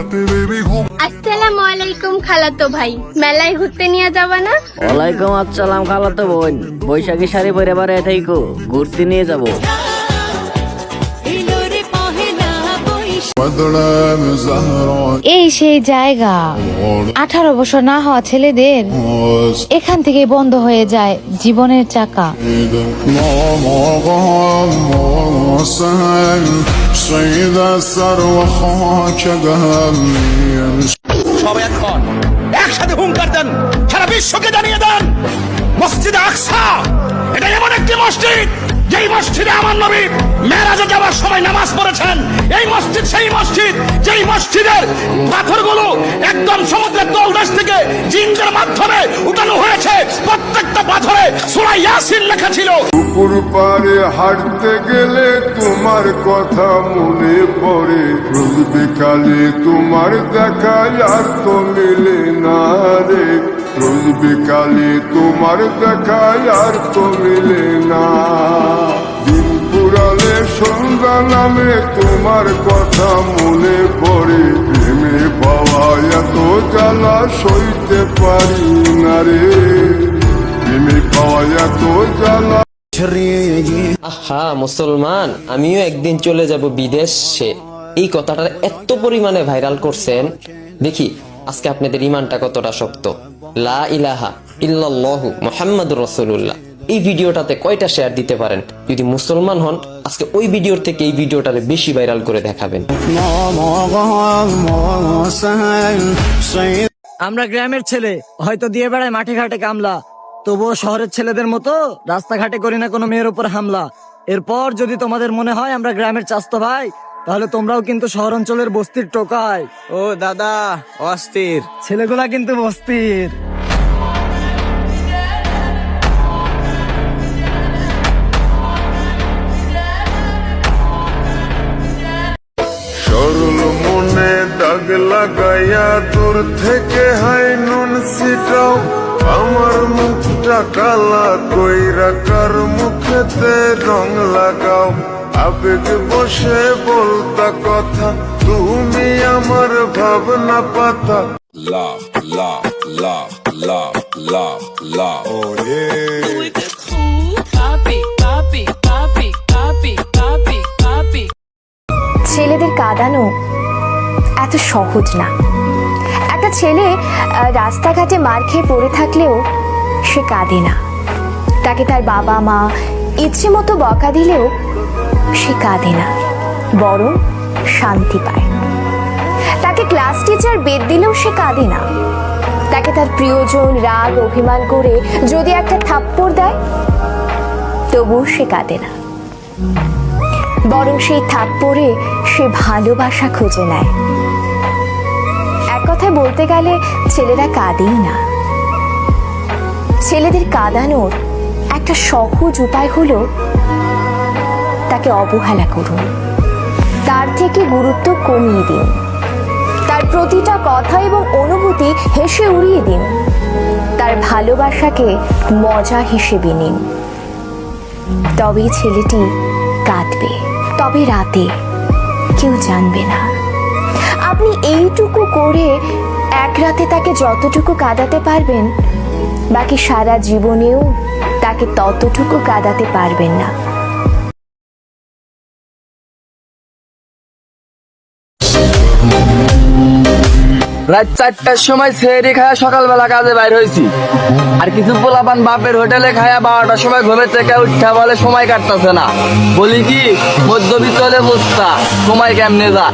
আসসালামু আলাইকুম খালাতো ভাই, মেলায় ঘুরতে নিয়ে যাবা না? ওয়ালাইকুম আসসালাম খালাতো বোন, বৈশাখী শাড়ি পরে বারে থাইকো, ঘুরতে নিয়ে যাব। এই সেই জায়গা 18 বছর না হওয়া ছেলেদের এখান থেকে বন্ধ হয়ে যায় জীবনের চাকা। সবাই এখন একসাথে হুঙ্কার দেন, সারা বিশ্বকে জানিয়ে দেন, মসজিদে আকসা এটা এমন একটি মসজিদ যেই মসজিদে আমার নবী মেরাজে যাওয়ার সময় নামাজ পড়েছেন। এই মসজিদ সেই মসজিদ যেই মসজিদের পাথরগুলো একদম সমুদ্রের তলদেশ থেকে জিনদের মাধ্যমে উঠানো হয়েছে। প্রত্যেকটা পাথরে সূরা ইয়াসিন লেখা ছিল। পুকুর পাড়ে হাঁটতে গেলে তোমার কথা মনে পড়ে, রোজ বিকালে তোমার দেখা আর তো মিলে না রে, রোজ বিকালে তোমার দেখা আর তো মিলে না। দিন পুরালে সন্ধ্যা নামে তোমার কথা মনে পড়ে, প্রেমে পাওয়া এত জ্বালা সইতে পারি না রে, প্রেমে পাওয়া এত জ্বালা। আহা মুসলমান, আমিও একদিন চলে যাব বিদেশে, এই কথাটা এত পরিমাণে ভাইরাল করছেন। দেখি আজকে আপনাদের ইমানটা কতটা শক্ত। লা ইলাহা ইল্লাল্লাহু মুহাম্মাদুর রাসূলুল্লাহ, এই ভিডিওটাতে কয়টা শেয়ার দিতে পারেন? যদি মুসলমান হন আজকে ওই ভিডিওর থেকে এই ভিডিওটারে বেশি ভাইরাল করে দেখাবেন। আমরা গ্রামের ছেলে, হয়তো দিয়ে বেড়ায় মাঠে ঘাটে কামলা, তবুও শহরের ছেলেদের মতো রাস্তাঘাটে করি না কোনো মেয়ের উপর হামলা। এরপর যদি তোমাদের মনে হয় আমরা গ্রামের চাস্তো ভাই, তাহলে তোমরাও কিন্তু শহর অঞ্চলের বস্তির টোকাই। ও দাদা অস্থির, ছেলেগুলা কিন্তু বস্তির। সরল মনে দাগ লাগাইয়া দূর থেকে হাই নুন ছিটাও, আমার মুখটা কালা কইরা কার মুখেতে রং লাগাও। আবেগ বসে বলতা কথা, তুমি আমার ভাবনা পাতা। লাভ লাভ লাভ লাভ লাভ লাভ ওরে ছেলেদের কাঁদানো এত সহজ না। একটা ছেলে রাস্তাঘাটে মার খেয়ে পড়ে থাকলেও সে কাঁদে না। তাকে তার বাবা মা ইচ্ছে মতো বকা দিলেও সে কাঁদে না, বরং শান্তি পায়। তাকে ক্লাস টিচার বেদ দিলেও সে কাঁদে না। তাকে তার প্রিয়জন রাগ অভিমান করে যদি একটা থাপ্পড় দেয় তবুও সে কাঁদে না, বরং সেই থাপ্পড়ে সে ভালোবাসা খুঁজে নেয়। এক কথায় বলতে গেলে ছেলেরা কাঁদেই না। ছেলেদের কাঁদানোর একটা সহজ উপায় হলো তাকে অবহেলা করুন, তার থেকে গুরুত্ব কমিয়ে দিন, তার প্রতিটা কথা এবং অনুভূতি হেসে উড়িয়ে দিন, তার ভালোবাসাকে মজা হিসেবে নিন। তবেই ছেলেটি কাঁদবে, তবে রাতে কেউ জানবে না। আপনি এইটুকু করে এক রাতে তাকে যতটুকু কাঁদাতে পারবেন, বাকি সারা জীবনেও তাকে ততটুকু কাঁদাতে পারবেন না। রাত 4টার সময় সেহরি খায়া সকালবেলা কাজে বাইর হয়েছি, আর কিছু পোলাপান বাপের হোটেলে খায়া 12টার সময় ঘুমের থেকে উঠা বলে সময় কাটতেছে না। বলি কি মধ্যবিত্ত হলে বুঝতা সময় কেমনে যা।